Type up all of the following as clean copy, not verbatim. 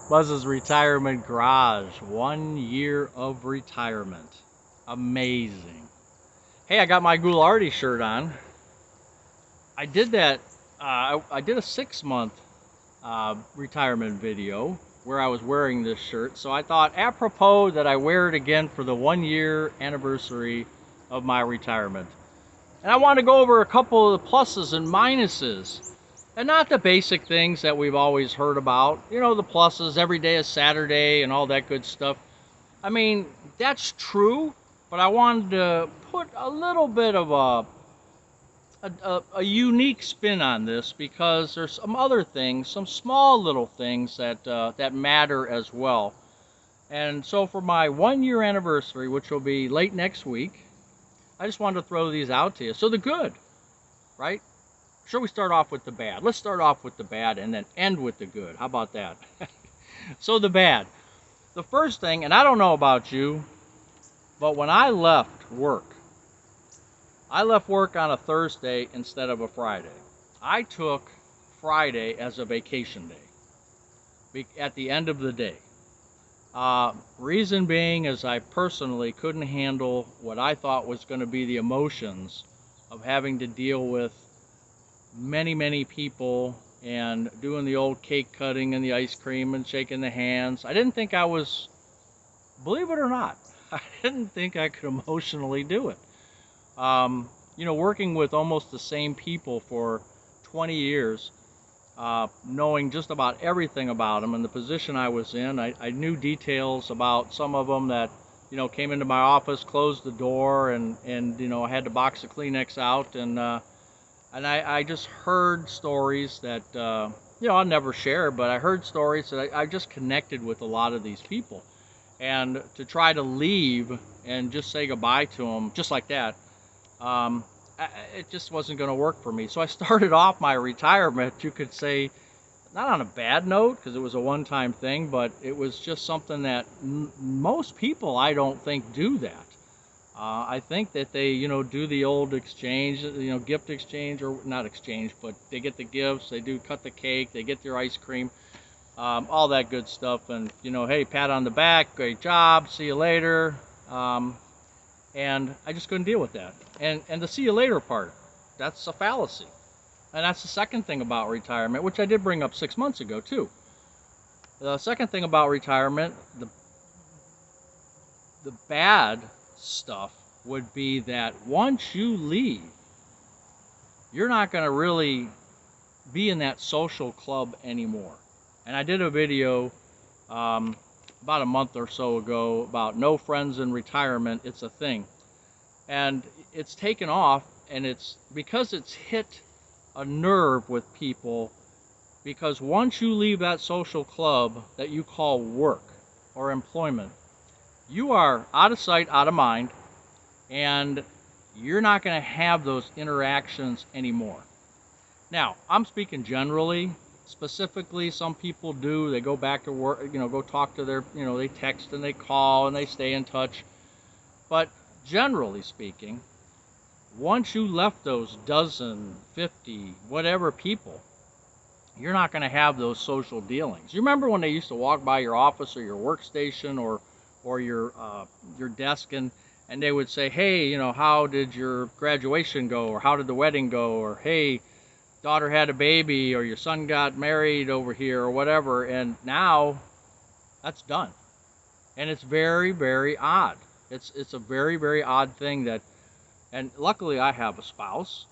Buzz's Retirement Garage. 1 year of retirement. Amazing. Hey, I got my Goulardi shirt on. I did that. I did a 6 month retirement video where I was wearing this shirt. So I thought, apropos, that I wear it again for the 1 year anniversary of my retirement. And I want to go over a couple of the pluses and minuses. And not the basic things that we've always heard about. You know, the pluses, every day is Saturday and all that good stuff. I mean, that's true, but I wanted to put a little bit of a unique spin on this because there's some other things, some small little things that matter as well. And so for my 1 year anniversary, which will be late next week, I just wanted to throw these out to you. So the good, right? Sure, we start off with the bad. Let's start off with the bad and then end with the good. How about that? So the bad. The first thing, and I don't know about you, but when I left work on a Thursday instead of a Friday. I took Friday as a vacation day at the end of the day. Reason being is I personally couldn't handle what I thought was going to be the emotions of having to deal with many people and doing the old cake cutting and the ice cream and shaking the hands. I didn't think I was, believe it or not, I didn't think I could emotionally do it. You know, working with almost the same people for 20 years, knowing just about everything about them and the position I was in, I knew details about some of them that, you know, came into my office, closed the door, and you know, I had to box the Kleenex out, and I just heard stories that, you know, I'll never share, but I heard stories that I just connected with a lot of these people. And to try to leave and just say goodbye to them just like that, it just wasn't going to work for me. So I started off my retirement, you could say, not on a bad note, because it was a one-time thing, but it was just something that most people, I don't think, do that. I think that they, you know, do the old exchange, you know, gift exchange, or not exchange, but they get the gifts, they do cut the cake, they get their ice cream, all that good stuff, and, you know, hey, pat on the back, great job, see you later. And I just couldn't deal with that. And the see you later part, that's a fallacy. And that's the second thing about retirement, which I did bring up 6 months ago too. The second thing about retirement, the bad stuff would be that once you leave, you're not going to really be in that social club anymore. And I did a video about a month or so ago about no friends in retirement. It's a thing, and it's taken off, and it's because it's hit a nerve with people, because once you leave that social club that you call work or employment, you are out of sight, out of mind, and you're not going to have those interactions anymore. Now, I'm speaking generally. Specifically, some people do. They go back to work, you know, go talk to their, you know, they text and they call and they stay in touch. But generally speaking, once you left those dozen, 50, whatever people, you're not going to have those social dealings. You remember when they used to walk by your office or your workstation or your desk, and they would say, hey, you know, how did your graduation go, or how did the wedding go, or hey, daughter had a baby, or your son got married over here, or whatever. And now that's done, and it's very odd. It's a very odd thing that, and luckily I have a spouse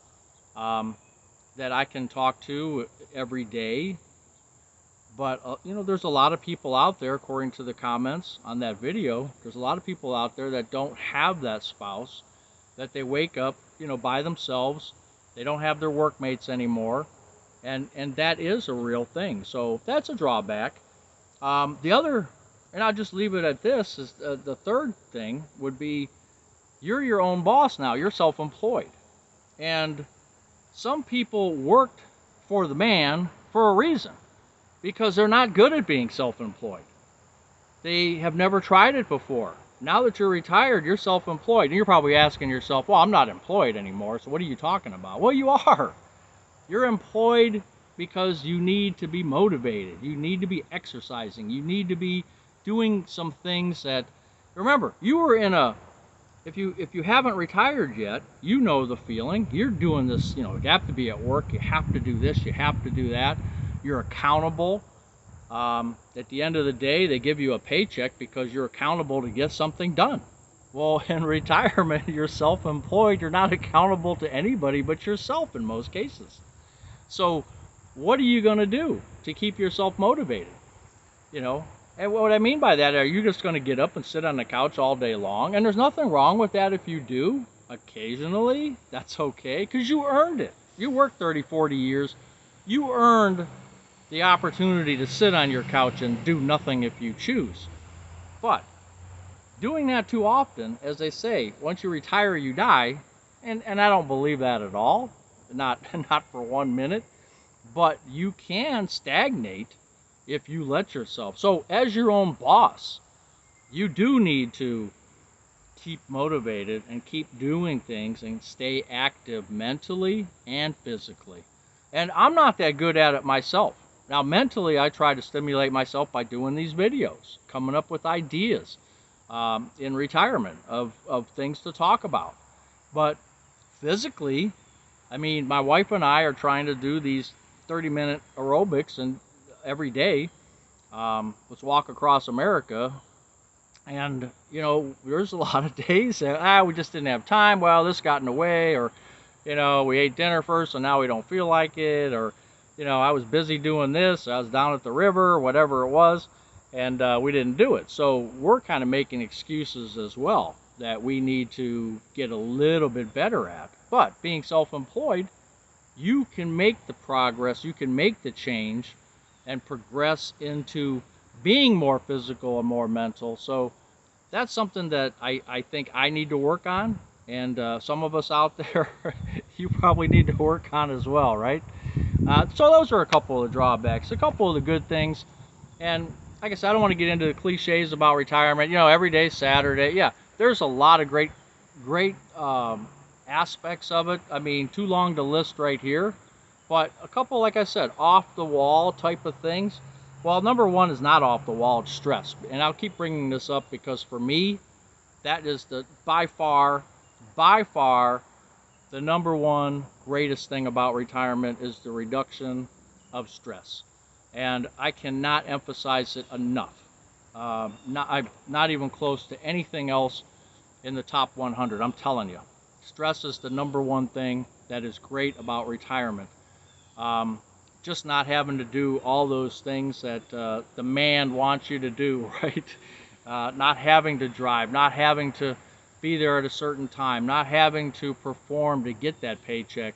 that I can talk to every day. But you know, there's a lot of people out there, according to the comments on that video, there's a lot of people out there that don't have that spouse, that they wake up, you know, by themselves. They don't have their workmates anymore, and that is a real thing. So that's a drawback. The other, and I'll just leave it at this, is the third thing would be you're your own boss now. You're self-employed. And some people worked for the man for a reason, because they're not good at being self-employed. They have never tried it before. Now that you're retired, you're self-employed. And you're probably asking yourself, well, I'm not employed anymore, so what are you talking about? Well, you are. You're employed because you need to be motivated. You need to be exercising. You need to be doing some things that, remember, you were in a, if you haven't retired yet, you know the feeling. You're doing this, you have to be at work. You have to do this. You have to do that. You're accountable. At the end of the day, they give you a paycheck because you're accountable to get something done. Well, in retirement, you're self-employed. You're not accountable to anybody but yourself in most cases. So what are you going to do to keep yourself motivated? And what I mean by that, are you just going to get up and sit on the couch all day long? And there's nothing wrong with that if you do. Occasionally, that's okay, because you earned it. You worked 30, 40 years. You earned the opportunity to sit on your couch and do nothing if you choose. But doing that too often, as they say, once you retire, you die. And I don't believe that at all. Not for 1 minute. But you can stagnate if you let yourself. So as your own boss, you do need to keep motivated and keep doing things and stay active mentally and physically. And I'm not that good at it myself. Now, mentally, I try to stimulate myself by doing these videos, coming up with ideas in retirement of things to talk about. But physically, I mean, my wife and I are trying to do these 30-minute aerobics and every day. Let's walk across America. And, there's a lot of days that, we just didn't have time. Well, this got in the way, or, we ate dinner first, so now we don't feel like it, or, I was busy doing this, I was down at the river, whatever it was, and we didn't do it. So we're kind of making excuses as well that we need to get a little bit better at. But being self-employed, you can make the progress, you can make the change and progress into being more physical and more mental. So that's something that I think I need to work on, and some of us out there, you probably need to work on as well, right? So those are a couple of the drawbacks, a couple of the good things. And like I said, I don't want to get into the cliches about retirement. Every day Saturday. Yeah, there's a lot of great aspects of it. I mean, too long to list right here. But a couple, like I said, off-the-wall type of things. Well, number one is not off the wall, it's stress. And I'll keep bringing this up because for me, that is by far, the number one greatest thing about retirement is the reduction of stress. And I cannot emphasize it enough. Not even close to anything else in the top 100, I'm telling you. Stress is the number one thing that is great about retirement. Just not having to do all those things that the man wants you to do, right? Not having to drive, not having to be there at a certain time, not having to perform to get that paycheck.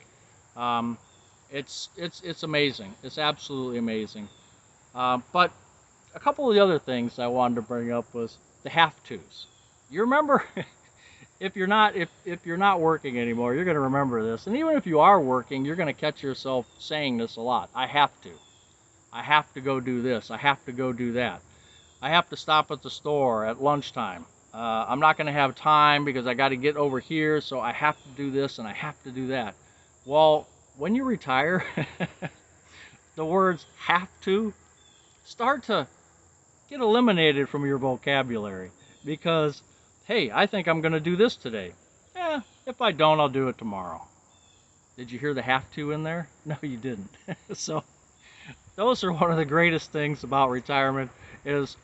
It's amazing. It's absolutely amazing. But a couple of the other things I wanted to bring up was the have-tos. You remember, if you're not working anymore, you're going to remember this. And even if you are working, you're going to catch yourself saying this a lot. I have to. I have to go do this. I have to go do that. I have to stop at the store at lunchtime. I'm not going to have time because I got to get over here, so I have to do this and I have to do that. Well, when you retire, the words have to start to get eliminated from your vocabulary because, hey, I think I'm going to do this today. If I don't, I'll do it tomorrow. Did you hear the have to in there? No, you didn't. So those are one of the greatest things about retirement is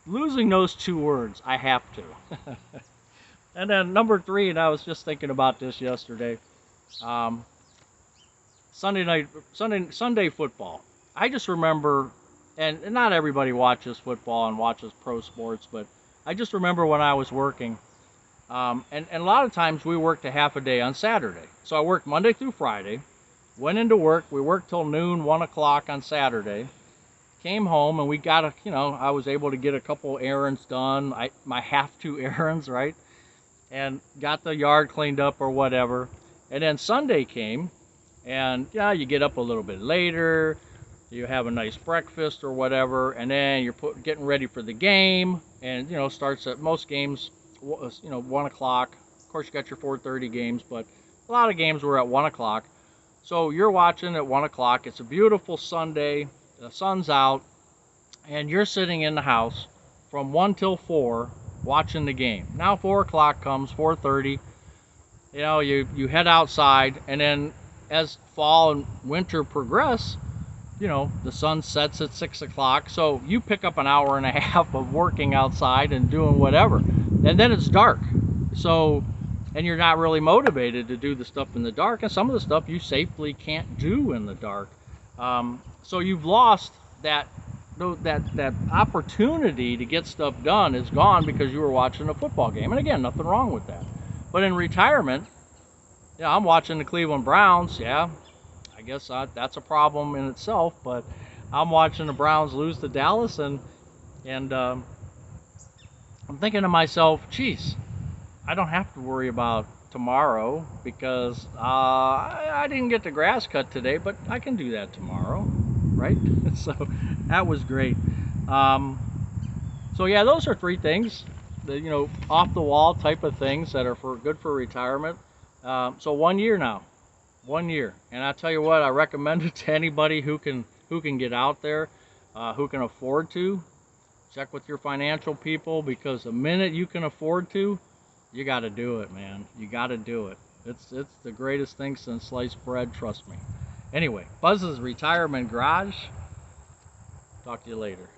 losing those two words, I have to. And then number three, and I was just thinking about this yesterday, Sunday football. I just remember, and not everybody watches football and watches pro sports, but I just remember when I was working, and a lot of times we worked a half a day on Saturday. So I worked Monday through Friday, went into work, we worked till noon, 1 o'clock on Saturday, came home, and we got I was able to get a couple errands done, my have-to errands, right? And got the yard cleaned up or whatever. And then Sunday came, and you get up a little bit later, you have a nice breakfast or whatever, and then you're getting ready for the game, and starts at most games, 1 o'clock. Of course, you got your 4:30 games, but a lot of games were at 1 o'clock. So you're watching at 1 o'clock. It's a beautiful Sunday. The sun's out, and you're sitting in the house from 1 till 4 watching the game. Now 4 o'clock comes, 4:30. You know, you head outside, and then as fall and winter progress, you know, the sun sets at 6 o'clock. So you pick up an hour and a half of working outside and doing whatever, and then it's dark. So, and you're not really motivated to do the stuff in the dark, and some of the stuff you safely can't do in the dark. So you've lost that opportunity to get stuff done is gone because you were watching a football game. And again, nothing wrong with that. But in retirement, yeah, I'm watching the Cleveland Browns. Yeah, I guess that's a problem in itself. But I'm watching the Browns lose to Dallas, and I'm thinking to myself, geez, I don't have to worry about tomorrow because I didn't get the grass cut today, but I can do that tomorrow, right? So that was great. So yeah, those are 3 things, you know, off the wall type of things that are good for retirement. So 1 year now, 1 year, and I tell you what, I recommend it to anybody who can get out there, who can afford to. Check with your financial people, because the minute you can afford to, you got to do it, man. You got to do it. It's the greatest thing since sliced bread, trust me. Anyway, Buzz's Retirement Garage. Talk to you later.